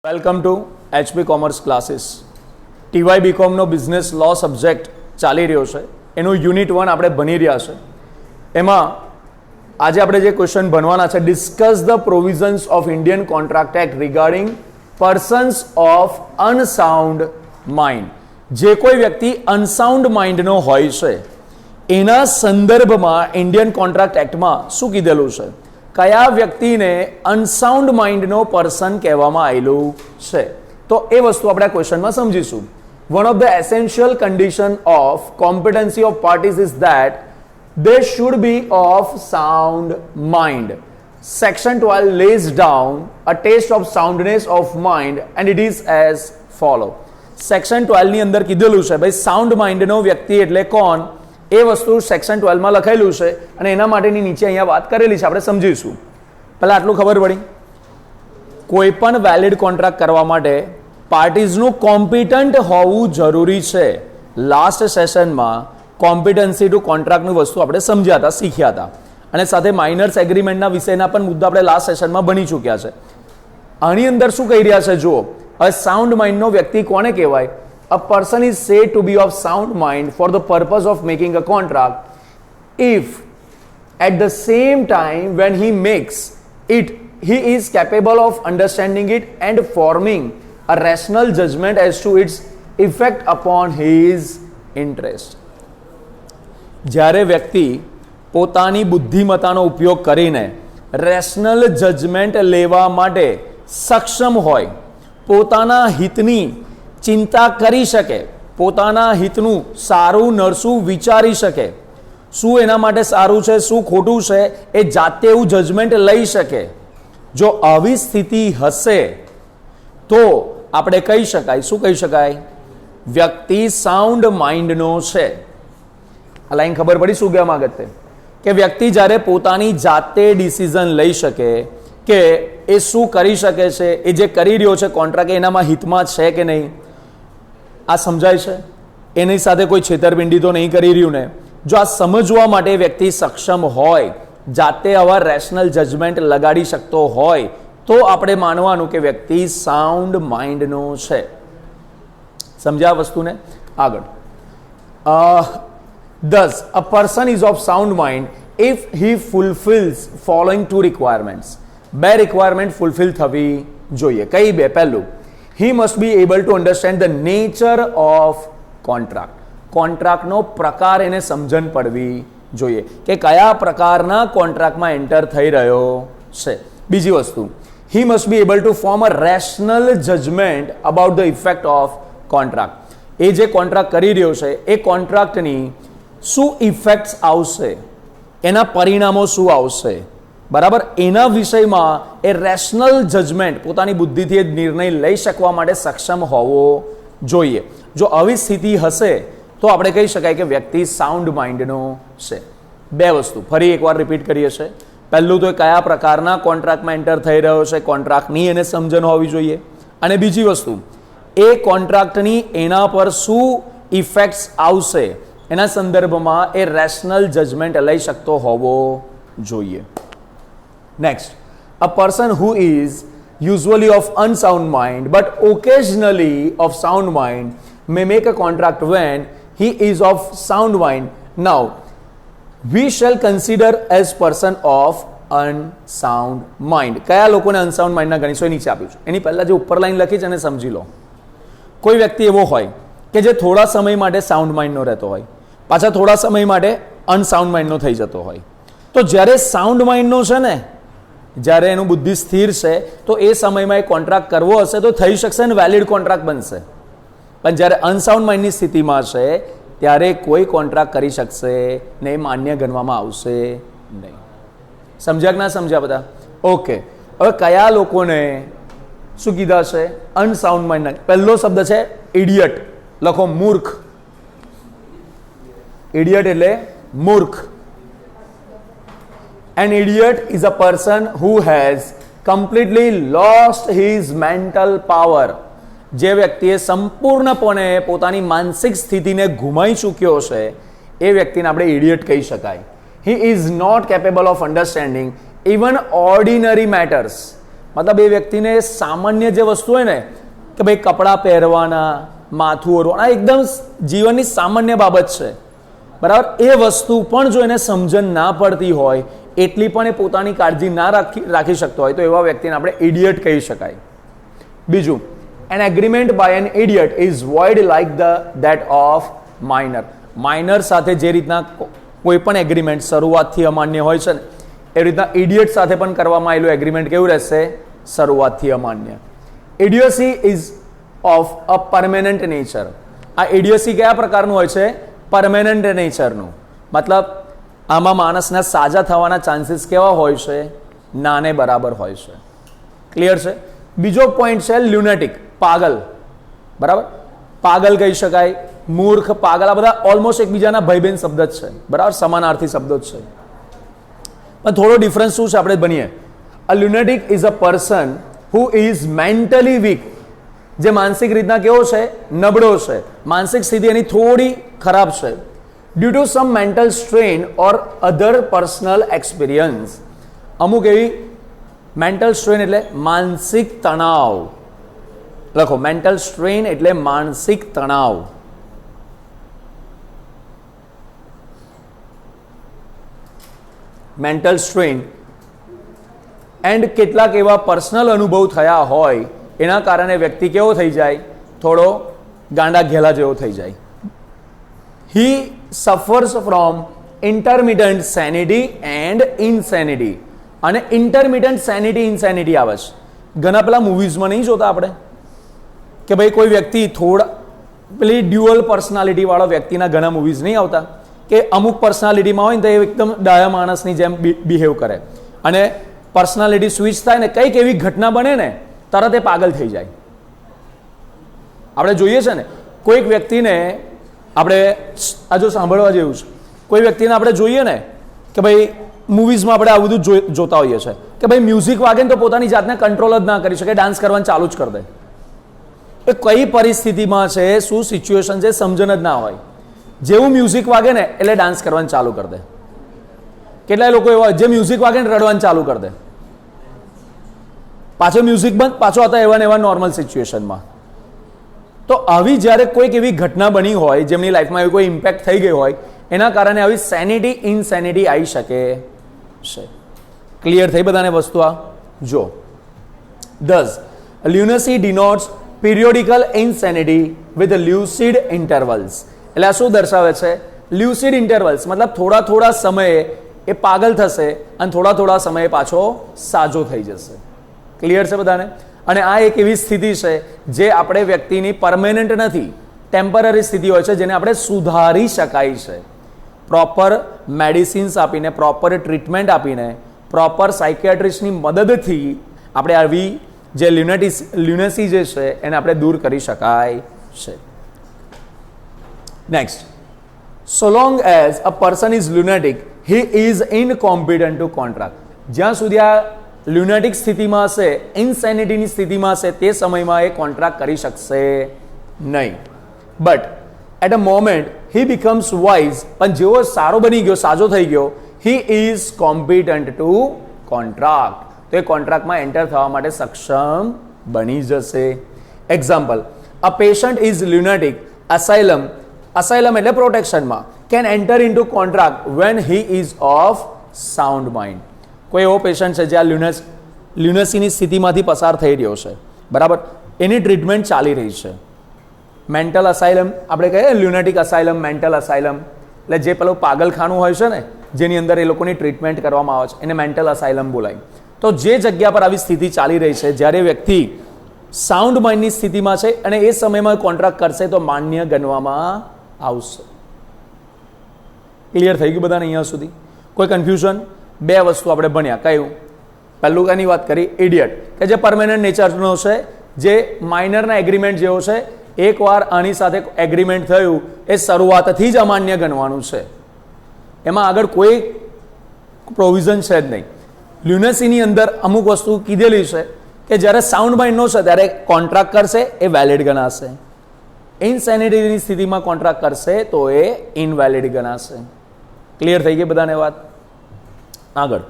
Welcome to HP commerce classes. TY BComનો business law subject ચાલી રહ્યો છે, એનું યુનિટ 1 આપણે ભણી રહ્યા છે. એમાં આજે આપણે જે ક્વેશ્ચન ભણવાના છે, discuss the provisions of Indian contract act regarding persons of unsound mind. જે કોઈ વ્યક્તિ અનસાઉન્ડ માઇન્ડનો હોય છે એના સંદર્ભમાં ઇન્ડિયન કોન્ટ્રાક્ટ એક્ટમાં શું કીધેલું છે, કયા વ્યક્તિને અનસાઉન્ડ માઇન્ડનો પર્સન કહેવામાં આવેલું છે, તો એ વસ્તુ આપણે આ ક્વેશ્ચનમાં સમજીશું. One of the essential condition of competency of parties is that they should be of sound mind. Section 12 lays down a test of soundness of mind and it is as follow. Section 12 ની અંદર કીધેલું છે ભાઈ sound માઇન્ડનો વ્યક્તિ એટલે કોણ, એ વસ્તુ section 12 માં લખાયેલું છે અને એના માટેની નીચે અહીંયા વાત કરેલી છે, આપણે સમજીશું. પહેલા આટલું ખબર પડી, કોઈ પણ વેલિડ કોન્ટ્રાક્ટ કરવા માટે પાર્ટીઝનું કોમ્પિટન્ટ હોવું જરૂરી છે. લાસ્ટ સેશનમાં કોમ્પિટન્સી ટુ કોન્ટ્રાક્ટની વસ્તુ આપણે સમજ્યા હતા, શીખ્યા હતા, અને સાથે માઇનર્સ એગ્રીમેન્ટના વિષયના પણ મુદ્દા આપણે લાસ્ટ સેશનમાં બની ચૂક્યા છે. આની અંદર શું કહી રહ્યા છે જુઓ, હવે સાઉન્ડ માઇન્ડનો વ્યક્તિ કોને કહેવાય? A person is said to be of sound mind for the purpose of making a contract if at the same time when he makes it he is capable of understanding it and forming a rational judgment as to its effect upon his interest. જ્યારે વ્યક્તિ પોતાની બુદ્ધિમત્તાનો ઉપયોગ કરીને rational judgement લેવા માટે સક્ષમ હોય, પોતાના હિતની ચિંતા કરી શકે, પોતાના હિતનું સારું નરસું વિચારી શકે, શું એના માટે સારું છે શું ખોટું છે એ જાતે એવું જજમેન્ટ લઈ શકે, જો આવી સ્થિતિ હશે તો આપણે કહી શકાય, શું કહી શકાય? વ્યક્તિ સાઉન્ડ માઇન્ડનો છે. આ લાઈન ખબર પડી શું કહેવા માંગે છે? કે વ્યક્તિ જ્યારે પોતાની જાતે ડિસિઝન લઈ શકે કે એ શું કરી શકે છે, એ જે કરી રહ્યો છે કોન્ટ્રાક્ટ એનામાં હિતમાં છે કે નહીં, આ સમજાય છે? એની સાથે કોઈ છેતરપિંડી તો નહીં કરી રહ્યું ને? જો આ સમજવા માટે વ્યક્તિ સક્ષમ હોય, જાતે આવા રેશનલ જજમેન્ટ લગાડી શકતો હોય, તો આપણે માનવાનું કે વ્યક્તિ સાઉન્ડ માઇન્ડનો છે. સમજ્યા વસ્તુને? આગળ, thus a person is of sound mind if he fulfills following two requirements. બે રિક્વાયરમેન્ટ ફૂલફિલ થવી જોઈએ. કઈ બે? પહેલું, he must be able to understand the nature of contract. કોન્ટ્રાક્ટનો પ્રકાર એને સમજણ પડવી જોઈએ કે કયા પ્રકારના કોન્ટ્રાક્ટમાં એન્ટર થઈ રહ્યો છે. બીજી વસ્તુ, he must be able to form a rational judgment about the effect of contract. એ જે કોન્ટ્રાક્ટ કરી રહ્યો છે એ કોન્ટ્રાક્ટની શું ઇફેક્ટ્સ આવશે, એના પરિણામો શું આવશે, બરાબર, એના વિષયમાં એ રેશનલ જજમેન્ટ પોતાની બુદ્ધિથી નિર્ણય લઈ શકવા માટે સક્ષમ હોવો જોઈએ. જો આવી સ્થિતિ હશે તો આપણે કહી શકાય કે વ્યક્તિ સાઉન્ડ માઇન્ડનો છે. બે વસ્તુ ફરી એકવાર રિપીટ કરીએ છીએ. પહેલું તો કયા પ્રકારના કોન્ટ્રાક્ટમાં એન્ટર થઈ રહ્યો છે, કોન્ટ્રાક્ટની એને સમજણ હોવી જોઈએ, અને બીજી વસ્તુ એ કોન્ટ્રાક્ટની એના પર શું ઇફેક્ટ્સ આવશે એના સંદર્ભમાં એ રેશનલ જજમેન્ટ લઈ શકતો હોવો જોઈએ. Next, a person who is usually of unsound mind but occasionally of sound mind may make a contract when he is of sound mind. Now, we shall consider as person of unsound mind. કયા લોકોને અનસાઉન્ડ માઇન્ડના ગણીશું એ નીચે આપ્યું છે. એની પહેલા જે ઉપર line લખી છે એને સમજી લો. કોઈ વ્યક્તિ એવો હોય કે જે થોડા સમય માટે સાઉન્ડ માઇન્ડનો રહેતો હોય, પાછા થોડા સમય માટે અનસાઉન્ડ માઇન્ડનો થઈ જતો હોય, તો જ્યારે સાઉન્ડ માઇન્ડનો છે ને, જ્યારે એનું બુદ્ધિ સ્થિર છે, તો એ સમયમાં એ કોન્ટ્રાક્ટ કરવો હશે તો થઈ શકશે ને વેલિડ કોન્ટ્રાક્ટ બનશે. પણ જ્યારે અનસાઉન્ડ માઇન્ડની સ્થિતિમાં છે ત્યારે કોઈ કોન્ટ્રાક્ટ કરી શકશે ને એ માન્ય ગણવામાં આવશે નહીં. સમજ્યા કે ના સમજ્યા બધા? ઓકે, હવે કયા લોકોને શું કીધા છે? અનસાઉન્ડ માઇન્ડ. પહેલો શબ્દ છે ઇડિયટ, લખો મૂર્ખ. ઇડિયટ એટલે મૂર્ખ. An idiot is a person who has completely lost his mental power. જે વ્યક્તિએ સંપૂર્ણપણે પોતાની માનસિક સ્થિતિને ગુમાવી ચૂક્યો છે એ વ્યક્તિને આપણે ઇડિયટ કહી શકાય. He is not capable of understanding even ordinary matters. મતલબ એ વ્યક્તિને સામાન્ય જે વસ્તુ હોય ને કે ભાઈ કપડાં પહેરવાના, માથું ઓરવાના, એકદમ જીવનની સામાન્ય બાબત છે, બરાબર, એ વસ્તુ પણ જો એને સમજણ ના પડતી હોય, એટલી પણ એ પોતાની કાળજી ના રાખી શકતો હોય, તો એવા વ્યક્તિને આપણે ઇડિયટ કહી શકાય. બીજું, an agreement by an idiot is void like that of minor. Minor સાથે જે રીતના કોઈ પણ એગ્રીમેન્ટ શરૂઆતથી અમાન્ય હોય છે ને, એ રીતના ઇડિયટ સાથે પણ કરવામાં આવેલું એગ્રીમેન્ટ કેવું રહેશે? શરૂઆતથી અમાન્ય. Idiocy is of a permanent nature. આ ઇડિયોસી કયા પ્રકારનું હોય છે? પરમેનન્ટ નેચરનું. મતલબ આમાં માણસના સાજા થવાના ચાન્સીસ કેવા હોય છે? નાને બરાબર હોય છે. ક્લિયર છે? બીજો પોઈન્ટ છે લ્યુનેટિક, પાગલ. બરાબર, પાગલ કહી શકાય, મૂર્ખ, પાગલ, આ બધા ઓલમોસ્ટ એકબીજાના ભાઈબેન શબ્દ જ છે, બરાબર, સમાનાર્થી શબ્દો જ છે. પણ થોડો ડિફરન્સ શું છે આપણે બનીએ. A lunatic is a person who is mentally weak. જે માનસિક રીતના કેવો છે? નબળો છે, માનસિક સ્થિતિ એની થોડી ખરાબ છે. Due to some mental strain or other personal experience. અમુક એવી મેન્ટલ સ્ટ્રેન એટલે માનસિક તણાવ. લખો, મેન્ટલ સ્ટ્રેન એટલે માનસિક તણાવ. મેન્ટલ સ્ટ્રેન એન્ડ કેટલાક એવા પર્સનલ અનુભવ થયા હોય એના કારણે વ્યક્તિ કેવો થઈ જાય? થોડો ગાંડા ઘેલા જેવો થઈ જાય. He suffers from intermittent sanity and insanity. અને ઇન્ટરમિટન્ટ સેનિટી ઇન્સેનિટી આવે છે. ઘણા પેલા મૂવીઝમાં નહીં જોતા આપણે કે ભાઈ કોઈ વ્યક્તિ થોડા પેલી ડ્યુઅલ પર્સનાલિટી વાળો વ્યક્તિના ઘણા મૂવીઝ નહીં આવતા કે અમુક પર્સનાલિટીમાં હોય ને તો એ એકદમ ડાયા માણસની જેમ બિહેવ કરે, અને પર્સનાલિટી સ્વિચ થાય ને કંઈક એવી ઘટના બને ને તરત એ પાગલ થઈ જાય. આપણે જોઈએ છે ને કોઈક વ્યક્તિને, આપણે આ જો સાંભળવા જેવું છે, કોઈ વ્યક્તિને આપણે જોઈએ ને કે ભાઈ મૂવીઝમાં આપણે આ બધું જોતા હોઈએ છીએ કે ભાઈ મ્યુઝિક વાગે ને તો પોતાની જાતને કંટ્રોલ જ ના કરી શકે, ડાન્સ કરવાનું ચાલુ જ કરી દે. એ કઈ પરિસ્થિતિમાં છે, શું સિચ્યુએશન છે, સમજણ જ ના હોય. જેવું મ્યુઝિક વાગે ને એટલે ડાન્સ કરવાનું ચાલુ કરી દે. કેટલાય લોકો એવા જે મ્યુઝિક વાગે ને રડવાનું ચાલુ કરી દે, પાછો મ્યુઝિક બંધ, પાછો હતા એવા ને એવા નોર્મલ સિચ્યુએશનમાં. તો આવી જ્યારે કોઈક એવી ઘટના બની હોય જેમની લાઈફમાં એવી કોઈ ઇમ્પેક્ટ થઈ ગઈ હોય, એના કારણે આવી સેનિટી ઇનસેનિટી આવી શકે છે. ક્લિયર થઈ બધાને વસ્તુ? આ જો, thus lunacy denotes periodical insanity with lucid intervals. એટલે આ શું દર્શાવે છે? લ્યુસિડ ઇન્ટરવલ્સ, મતલબ થોડા થોડા સમયે એ પાગલ થશે અને થોડા થોડા સમયે પાછો સાજો થઈ જશે. ક્લિયર છે બધાને? અને આ એક એવી સ્થિતિ છે જે આપણે વ્યક્તિની પરમેનન્ટ નથી, ટેમ્પરરી સ્થિતિ હોય છે, જેને આપણે સુધારી શકાય છે. પ્રોપર મેડિસિન્સ આપીને, પ્રોપર ટ્રીટમેન્ટ આપીને, પ્રોપર સાયકિયાટ્રિસ્ટની મદદથી આપણે આવી જે લ્યુનેસી જે છે એને આપણે દૂર કરી શકાય છે. Next, so long as a person is lunatic, he is incompetent to contract. જ્યાં સુધી આ લ્યુનેટિક સ્થિતિમાં હશે, ઇન્સેનિટીની સ્થિતિમાં હશે, તે સમયમાં એ કોન્ટ્રાક્ટ કરી શકશે નહીં. But at a moment he becomes wise, પણ જેવો સારો બની ગયો, સાજો થઈ ગયો, he is competent to contract, તો એ કોન્ટ્રાક્ટમાં એન્ટર થવા માટે સક્ષમ બની જશે. Example, a patient is lunatic asylum, asylum એટલે પ્રોટેક્શનમાં, can enter into contract when he is of sound mind. કોઈ એવો પેશન્ટ છે જે આ લ્યુનેસીની સ્થિતિમાંથી પસાર થઈ રહ્યો છે, બરાબર, એની ટ્રીટમેન્ટ ચાલી રહી છે. મેન્ટલ અસાઇલમ આપણે કહીએ, લ્યુનેટિક અસાઇલમ, મેન્ટલ અસાઇલમ, એટલે જે પેલું પાગલખાનું હોય છે ને જેની અંદર એ લોકોની ટ્રીટમેન્ટ કરવામાં આવે છે, એને મેન્ટલ અસાઇલમ બોલાય. તો જે જગ્યા પર આવી સ્થિતિ ચાલી રહી છે, જ્યારે વ્યક્તિ સાઉન્ડ માઇન્ડની સ્થિતિમાં છે અને એ સમયમાં કોન્ટ્રાક્ટ કરશે તો માન્ય ગણવામાં આવશે. ક્લિયર થઈ ગયું બધાને અહીંયા સુધી? કોઈ કન્ફ્યુઝન? બે વસ્તુ આપણે ભણ્યા. કયું? પહેલું એની વાત કરી, ઇડિયટ, કે જે પરમેનન્ટ નેચરનો છે, જે માઇનરના એગ્રીમેન્ટ જેવો છે, એકવાર આની સાથે એગ્રીમેન્ટ થયું એ શરૂઆતથી જ અમાન્ય ગણવાનું છે, એમાં આગળ કોઈ પ્રોવિઝન છે જ નહીં. લ્યુનેસીની અંદર અમુક વસ્તુ કીધેલી છે કે જ્યારે સાઉન્ડ માઇન્ડનો છે ત્યારે કોન્ટ્રાક્ટ કરશે એ વેલિડ ગણાશે, ઇનસેનિટીની સ્થિતિમાં કોન્ટ્રાક્ટ કરશે તો એ ઇનવેલિડ ગણાશે. ક્લિયર થઈ ગઈ બધાને વાત? આગળ,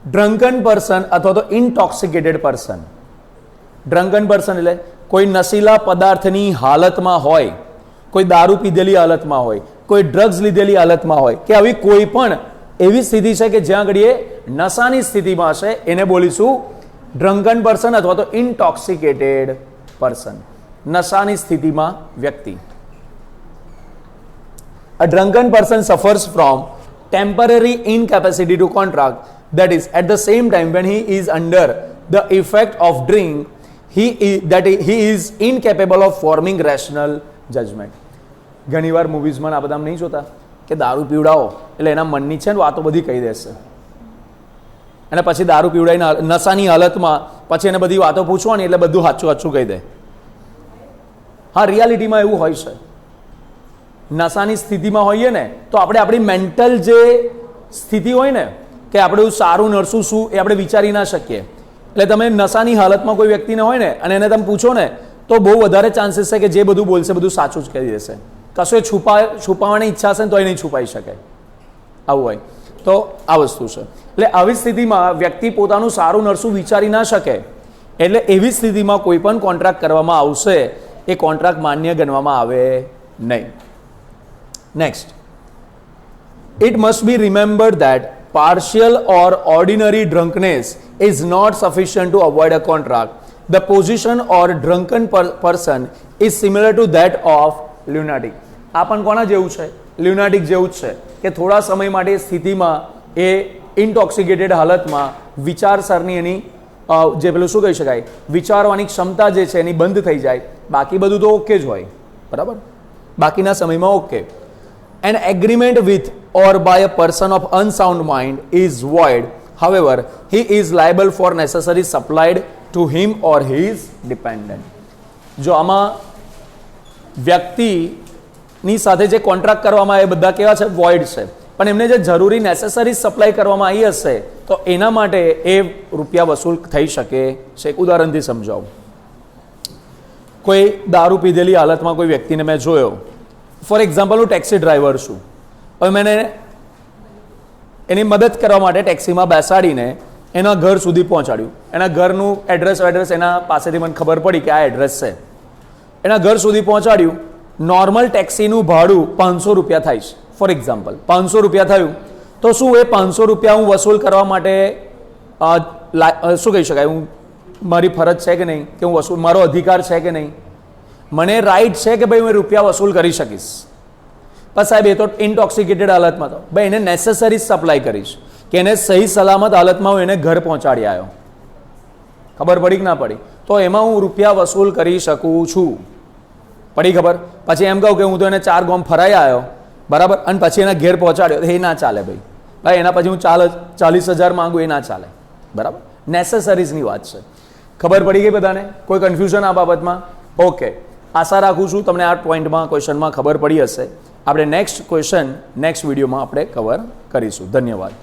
ડ્રંકન પર્સન અથવા તો ઇન્ટોક્સિકેટેડ પર્સન. ડ્રંકન પર્સન એટલે કોઈ નશીલા પદાર્થની હાલતમાં હોય, કોઈ દારૂ પીધેલી હાલતમાં હોય, કોઈ ડ્રગ્સ લીધેલી હાલતમાં હોય, કે આવી કોઈ પણ એવી સ્થિતિ છે કે જ્યાં આગળ એ નશાની સ્થિતિમાં છે, એને બોલીશું ડ્રંકન પર્સન અથવા તો ઇન્ટોક્સિકેટેડ પર્સન. નશાની સ્થિતિમાં વ્યક્તિ. A drunken person suffers from temporary incapacity to contract, that is at the same time when he is under the effect of drink he is incapable of forming rational judgment. ઘણીવાર મૂવીઝમાં આ બધા નહીં જોતા કે દારૂ પીવડાવો એટલે એના મનની છે ને વાતો બધી કહી દેશે, અને પછી દારૂ પીવડાવીને નશાની હાલતમાં પછી એને બધી વાતો પૂછવાની એટલે બધું સાચું સાચું કહી દે. હા, રિયાલિટીમાં એવું હોય છે. નશાની સ્થિતિમાં હોઈએ ને તો આપણે આપણી મેન્ટલ જે સ્થિતિ હોય ને કે આપણે સારું નરસું શું એ આપણે વિચારી ના શકીએ. એટલે તમે નશાની હાલતમાં કોઈ વ્યક્તિને હોય ને અને એને તમે પૂછો ને તો બહુ વધારે ચાન્સીસ છે કે જે બધું બોલશે બધું સાચું જ કહી દેશે. કશું એ છુપાવવાની ઈચ્છા હશે ને તો એ નહીં છુપાઈ શકે. આવું હોય તો આ વસ્તુ છે. એટલે આવી સ્થિતિમાં વ્યક્તિ પોતાનું સારું નરસું વિચારી ના શકે, એટલે એવી સ્થિતિમાં કોઈ પણ કોન્ટ્રાક્ટ કરવામાં આવશે એ કોન્ટ્રાક્ટ માન્ય ગણવામાં આવે નહીં. Next, it must be remembered that partial or ordinary drunkenness is not sufficient to avoid a contract. The position or drunken person is similar to that of lunatic. આ પણ કોના જેવું છે? લ્યુનાટિક જેવું જ છે કે થોડા સમય માટે સ્થિતિમાં એ ઇન્ટોક્સિકેટેડ હાલતમાં વિચારસરણી એની જે પેલું શું કહી શકાય વિચારવાની ક્ષમતા જે છે એની બંધ થઈ જાય. બાકી બધું તો ઓકે જ હોય, બરાબર, બાકીના સમયમાં okay. An agreement with or by a person of unsound mind is void. However, he is liable for necessary supplied to him or his dependent. જો આમાં વ્યક્તિની સાથે જે કોન્ટ્રાક્ટ કરવામાં આવે બધા કેવા છે? વોઇડ છે. પણ એમને જે જરૂરી નેસેસરી સપ્લાય કરવામાં આવી હશે તો એના માટે એ રૂપિયા વસૂલ થઈ શકે છે. એક ઉદાહરણથી સમજાવું. કોઈ દારૂ પીધેલી હાલતમાં કોઈ વ્યક્તિને મેં જોયો, ફોર એક્ઝામ્પલ હું ટેક્સી ડ્રાઈવર છું, હવે મેં એની મદદ કરવા માટે ટેક્સીમાં બેસાડીને એના ઘર સુધી પહોંચાડ્યું. એના ઘરનું એડ્રેસ એના પાસેથી મને ખબર પડી કે આ એડ્રેસ છે. એના ઘર સુધી પહોંચાડ્યું. નોર્મલ ટેક્સીનું ભાડું 500 રૂપિયા થાય છે. ફોર એક્ઝામ્પલ 500 રૂપિયા થયું તો શું એ 500 રૂપિયા હું વસૂલ કરવા માટે શું કહી શકાય હું મારી ફરજ છે કે નહીં, કે હું વસૂલ મારો અધિકાર છે કે નહીં? મને રાઈટ છે કે ભાઈ હું રૂપિયા વસૂલ કરી શકીશ. પણ સાહેબ એ તો ઇન્ટોક્સિકેટેડ હાલતમાં તો ભાઈ એને નેસેસરી સપ્લાય કરીશ કે એને સહી સલામત હાલતમાં હું એને ઘર પહોંચાડી આવ્યો. ખબર પડી કે ના પડી? તો એમાં હું રૂપિયા વસૂલ કરી શકું છું. પડી ખબર? પછી એમ કહું કે હું તો એને 4 ગામ ફરાઈ આવ્યો, બરાબર, અને પછી એના ઘેર પહોંચાડ્યો, એ ના ચાલે ભાઈ. ભાઈ એના પછી હું 40,000 માંગુ, એ ના ચાલે, બરાબર. નેસેસરીઝની વાત છે. ખબર પડી ગઈ બધાને? કોઈ કન્ફ્યુઝન આ બાબતમાં? ઓકે, આશા રાખું છું તમને આ પોઈન્ટમાં ક્વેશ્ચનમાં ખબર પડી હશે. આપણે નેક્સ્ટ ક્વેશ્ચન નેક્સ્ટ વિડીયોમાં આપણે કવર કરીશું. ધન્યવાદ.